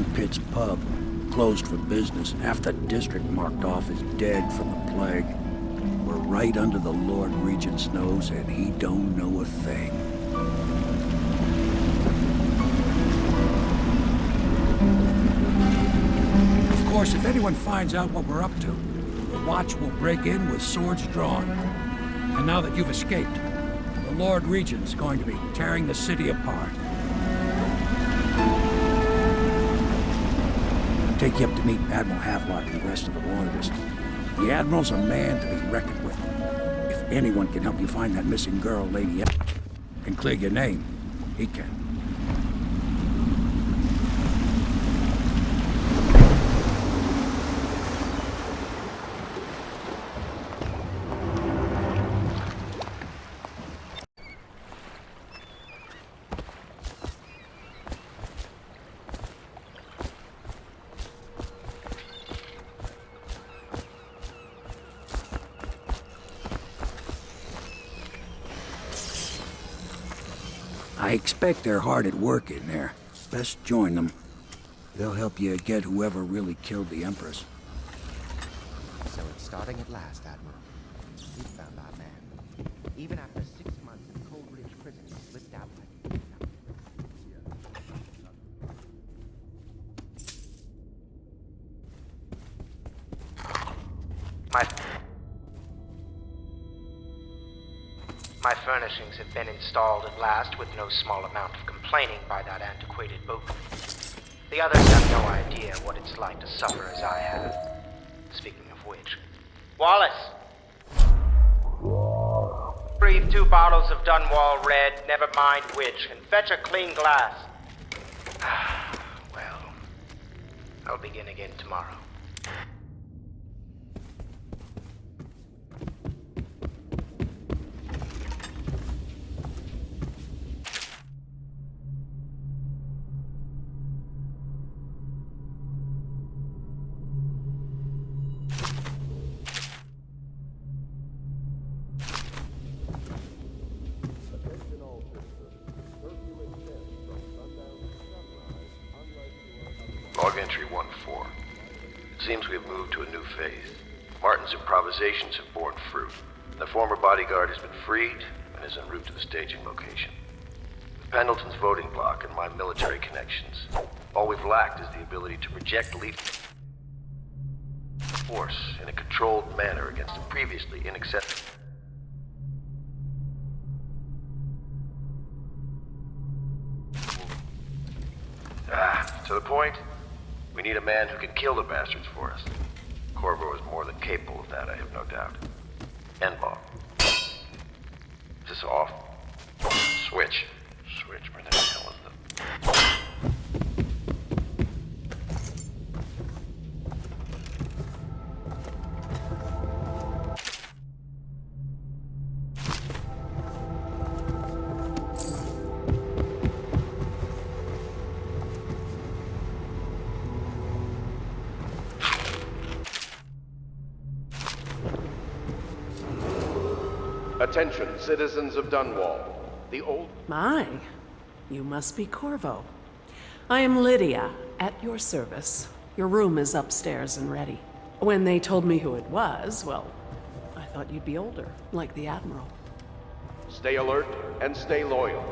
Hound Pit's pub. Closed for business. Half the district marked off as dead from the plague. We're right under the Lord Regent's nose, and he don't know a thing. Of course, if anyone finds out what we're up to, the Watch will break in with swords drawn. And now that you've escaped, the Lord Regent's going to be tearing the city apart. I'll take you up to meet Admiral Havelock and the rest of the Loyalists. The Admiral's a man to be reckoned with. If anyone can help you find that missing girl, Lady M, and clear your name, he can. I expect they're hard at work in there. Best join them. They'll help you get whoever really killed the Empress. So it's starting at last, Admiral. We found our man. Even after 6 months in Coldridge Prison, he slipped out like My furnishings have been installed at last with no small amount of complaining by that antiquated boatman. The others have no idea what it's like to suffer as I have. Speaking of which... Wallace! Breathe 2 bottles of Dunwall Red, never mind which, and fetch a clean glass. Well, I'll begin again tomorrow. Log entry 1-4. It seems we have moved to a new phase. Martin's improvisations have borne fruit. The former bodyguard has been freed and is en route to the staging location. With Pendleton's voting bloc and my military connections, all we've lacked is the ability to project lethal force in a controlled manner against a previously inaccessible... to the point? We need a man who can kill the bastards for us. Corvo is more than capable of that, I have no doubt. N-bomb. Is this off? Switch. Switch, where the hell is the... Attention, citizens of Dunwall. The old... My, you must be Corvo. I am Lydia, at your service. Your room is upstairs and ready. When they told me who it was, well, I thought you'd be older, like the Admiral. Stay alert and stay loyal.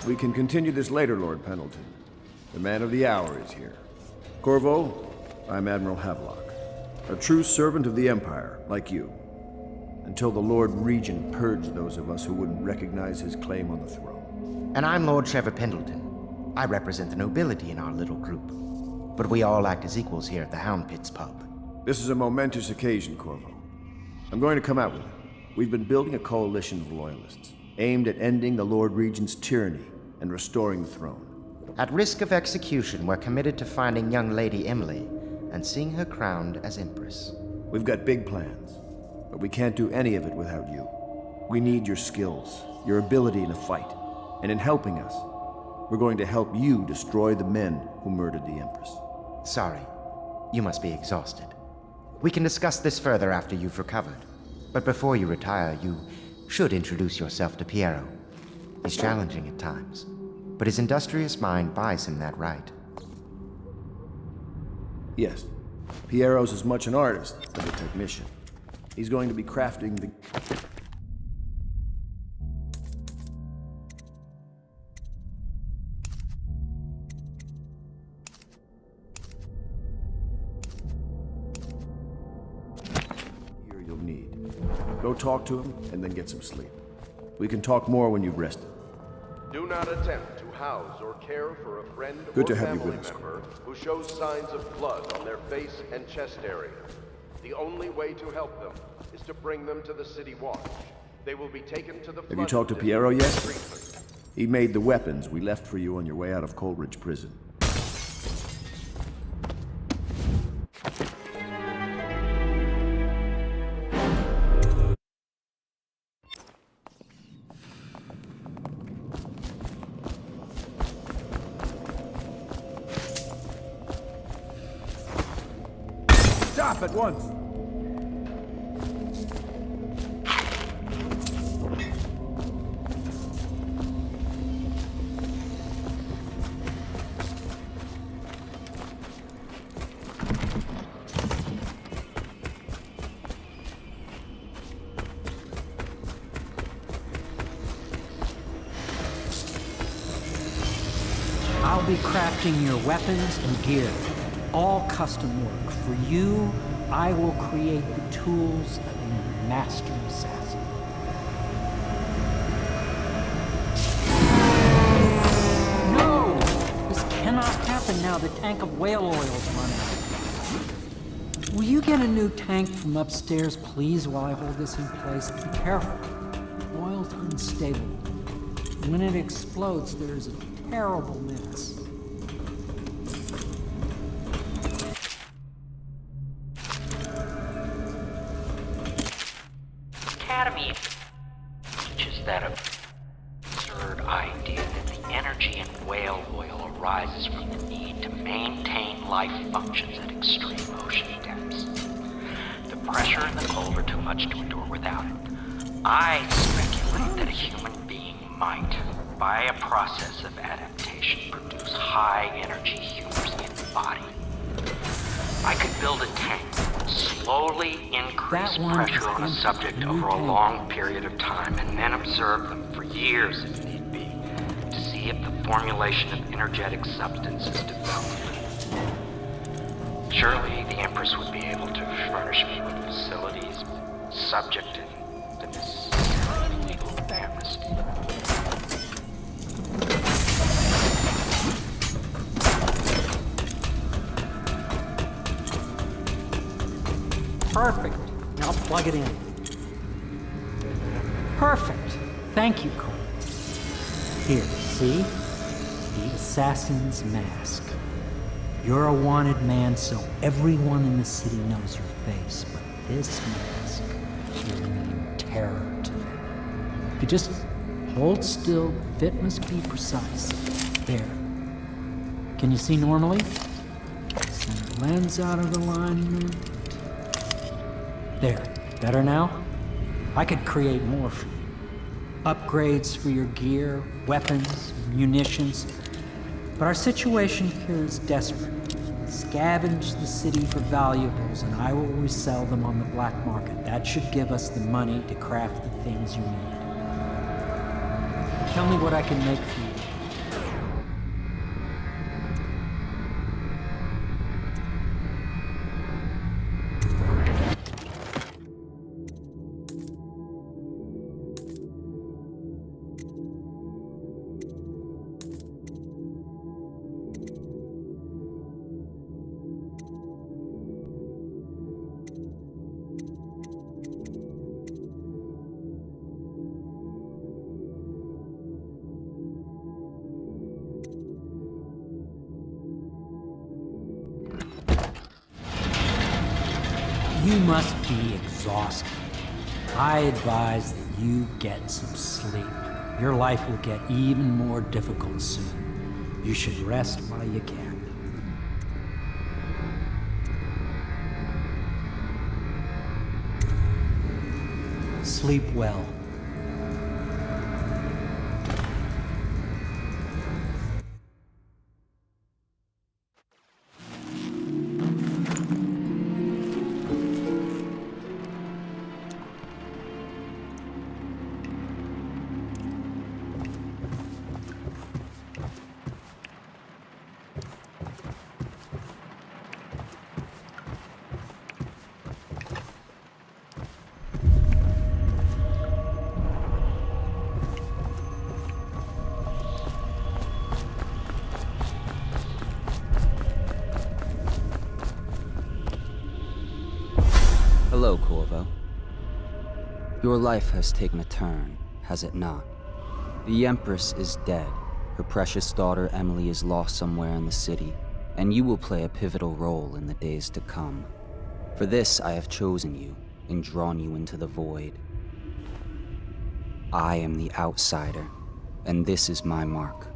We can continue this later, Lord Pendleton. The man of the hour is here. Corvo, I'm Admiral Havelock. A true servant of the Empire, like you. Until the Lord Regent purged those of us who wouldn't recognize his claim on the throne. And I'm Lord Trevor Pendleton. I represent the nobility in our little group. But we all act as equals here at the Hound Pit's pub. This is a momentous occasion, Corvo. I'm going to come out with it. We've been building a coalition of loyalists, aimed at ending the Lord Regent's tyranny and restoring the throne. At risk of execution, we're committed to finding young Lady Emily and seeing her crowned as Empress. We've got big plans, but we can't do any of it without you. We need your skills, your ability in a fight, and in helping us, we're going to help you destroy the men who murdered the Empress. Sorry, you must be exhausted. We can discuss this further after you've recovered. But before you retire, you should introduce yourself to Piero. He's challenging at times, but his industrious mind buys him that right. Yes, Piero's as much an artist as a technician. He's going to be crafting the... gear you'll need. Go talk to him and then get some sleep. We can talk more when you've rested. Do not attempt to house or care for a friend Good or to have you family with us, member who shows signs of blood on their face and chest area. The only way to help them is to bring them to the City Watch. They will be taken to the... Have you talked to Piero yet? He made the weapons we left for you on your way out of Coleridge Prison. Stop at once! I'll be crafting your weapons and gear. All custom work. For you, I will create the tools of a master assassin. No! This cannot happen now. The tank of whale oil's run out. Will you get a new tank from upstairs, please, while I hold this in place? Be careful. Oil's unstable. When it explodes, there's a terrible mess. Academy teaches that absurd idea that the energy in whale oil arises from the need to maintain life functions at extreme ocean depths. The pressure and the cold are too much to endure without it. I speculate that a human being might, by a process of adaptation, produce high-energy humors in the body. I could build a tank, slowly increase pressure on a subject over a long period of time, and then observe them for years if need be, to see if the formulation of energetic substances developed. Surely the Empress would be able to furnish me with facilities subject to this legal amnesty. Perfect. Now plug it in. Perfect. Thank you, Cole. Here, see? The assassin's mask. You're a wanted man, so everyone in the city knows your face, but this mask will mean terror to them. If you just hold still, the fit must be precise. There. Can you see normally? Center lens out of alignment. There. Better now? I could create more for you. Upgrades for your gear, weapons, munitions. But our situation here is desperate. Scavenge the city for valuables, and I will resell them on the black market. That should give us the money to craft the things you need. Tell me what I can make for you. You must be exhausted. I advise that you get some sleep. Your life will get even more difficult soon. You should rest while you can. Sleep well. Hello, Corvo. Your life has taken a turn, has it not? The Empress is dead. Her precious daughter Emily is lost somewhere in the city, and you will play a pivotal role in the days to come. For this, I have chosen you and drawn you into the void. I am the outsider, and this is my mark.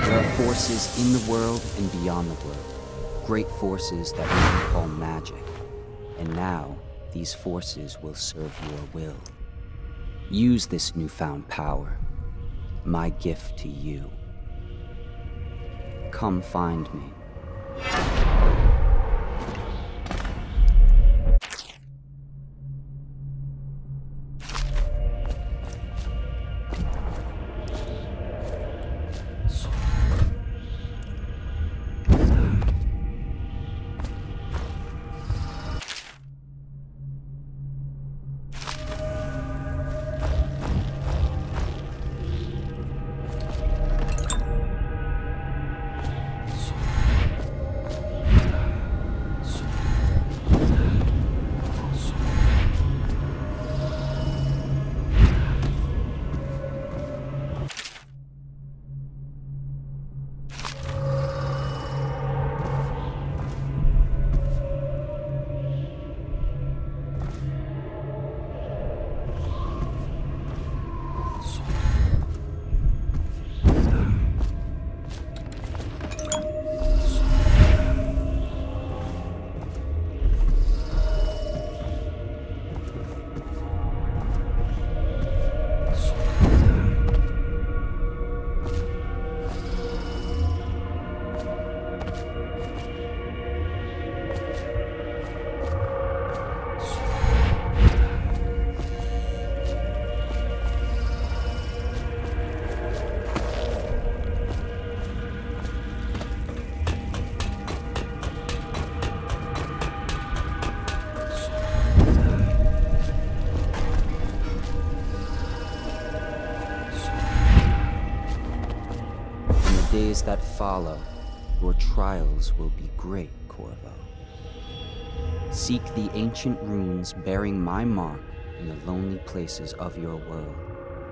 There are forces in the world and beyond the world, great forces that we can call magic. And now, these forces will serve your will. Use this newfound power, my gift to you. Come find me. Days that follow, your trials will be great, Corvo. Seek the ancient runes bearing my mark in the lonely places of your world,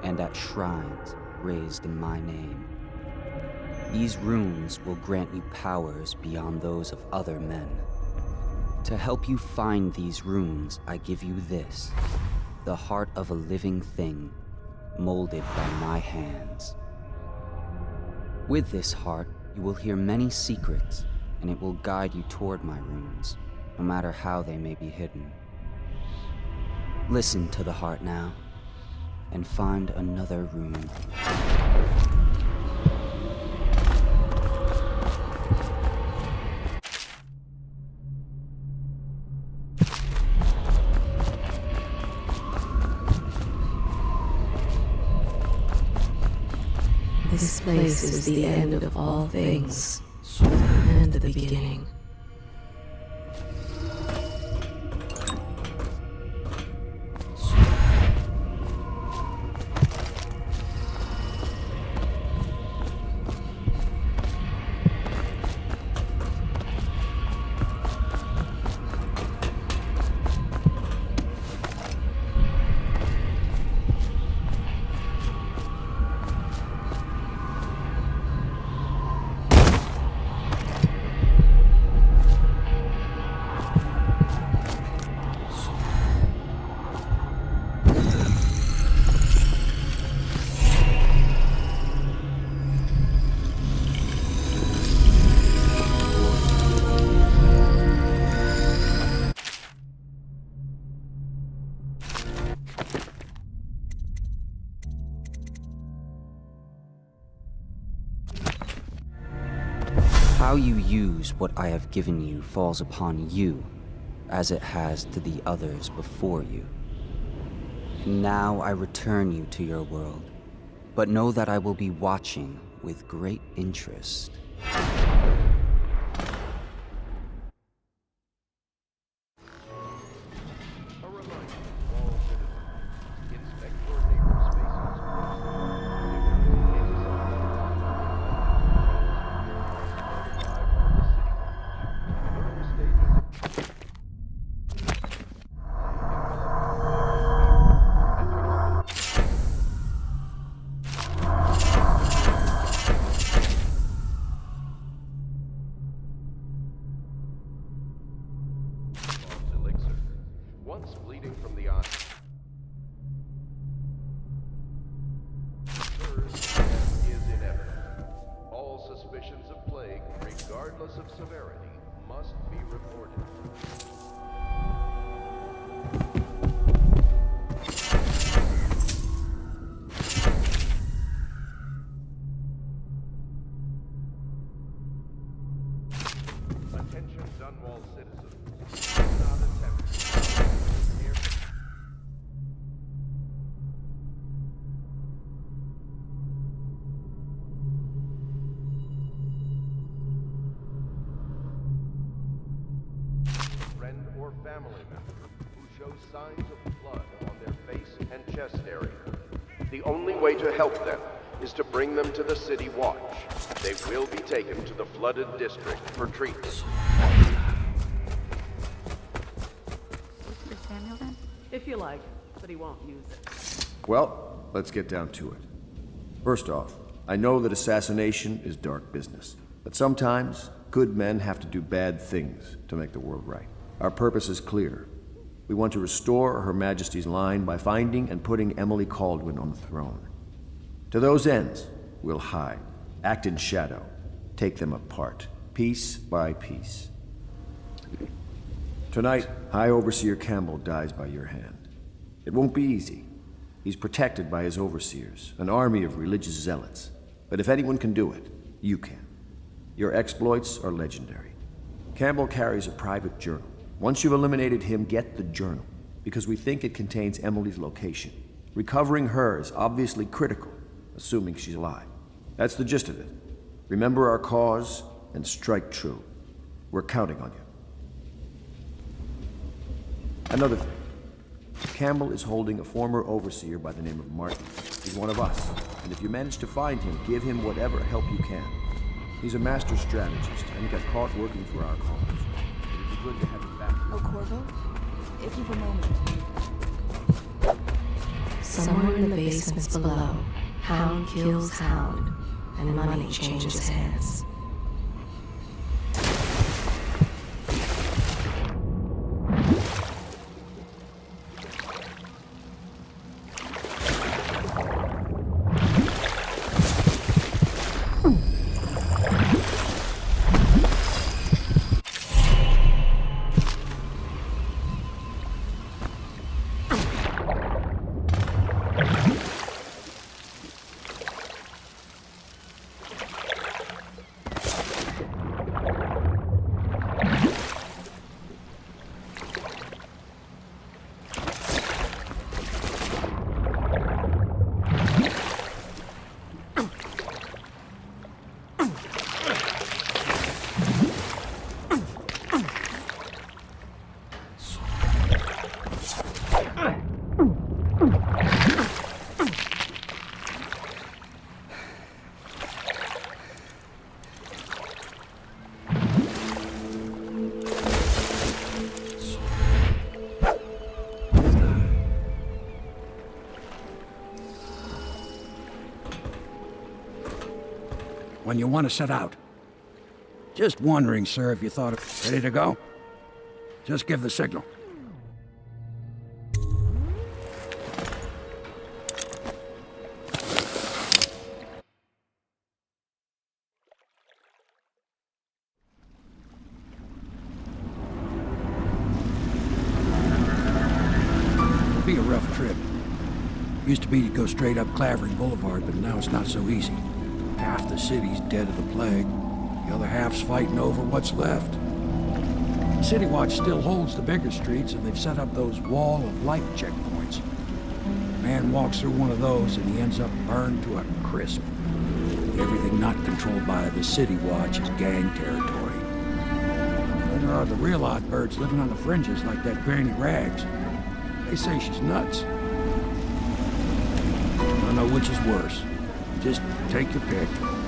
and at shrines raised in my name. These runes will grant you powers beyond those of other men. To help you find these runes, I give you this, the heart of a living thing, molded by my hands. With this heart, you will hear many secrets, and it will guide you toward my runes, no matter how they may be hidden. Listen to the heart now, and find another rune. This place is the end of all things, and the beginning. How you use what I have given you falls upon you, as it has to the others before you. And now I return you to your world, but know that I will be watching with great interest. Once bleeding from the eye. Third, death is inevitable. All suspicions of plague, regardless of severity, must be reported. Attention Dunwall citizens. Do not attempt friend or family member who shows signs of blood on their face and chest area. The only way to help them is to bring them to the City Watch. They will be taken to the flooded district for treatment. For Samuel then? If you like, but he won't use it. Well, let's get down to it. First off, I know that assassination is dark business, but sometimes good men have to do bad things to make the world right. Our purpose is clear. We want to restore Her Majesty's line by finding and putting Emily Kaldwin on the throne. To those ends, we'll hide, act in shadow, take them apart, piece by piece. Tonight, High Overseer Campbell dies by your hand. It won't be easy. He's protected by his overseers, an army of religious zealots. But if anyone can do it, you can. Your exploits are legendary. Campbell carries a private journal. Once you've eliminated him, get the journal, because we think it contains Emily's location. Recovering her is obviously critical, assuming she's alive. That's the gist of it. Remember our cause and strike true. We're counting on you. Another thing. Campbell is holding a former overseer by the name of Martin. He's one of us, and if you manage to find him, give him whatever help you can. He's a master strategist, and he got caught working for our cause. It'd be good to have him back. Oh, Corvo? If you've a moment. Somewhere in the basements below, Hound kills Hound, and money changes hands. When you want to set out. Just wondering, sir, if you thought of... Ready to go? Just give the signal. It'll be a rough trip. Used to be to go straight up Clavering Boulevard, but now it's not so easy. Half the city's dead of the plague. The other half's fighting over what's left. City Watch still holds the bigger streets, and they've set up those wall of light checkpoints. A man walks through one of those, and he ends up burned to a crisp. Everything not controlled by the City Watch is gang territory. Then there are the real odd birds living on the fringes like that Granny Rags. They say she's nuts. I don't know which is worse. Just take your pick.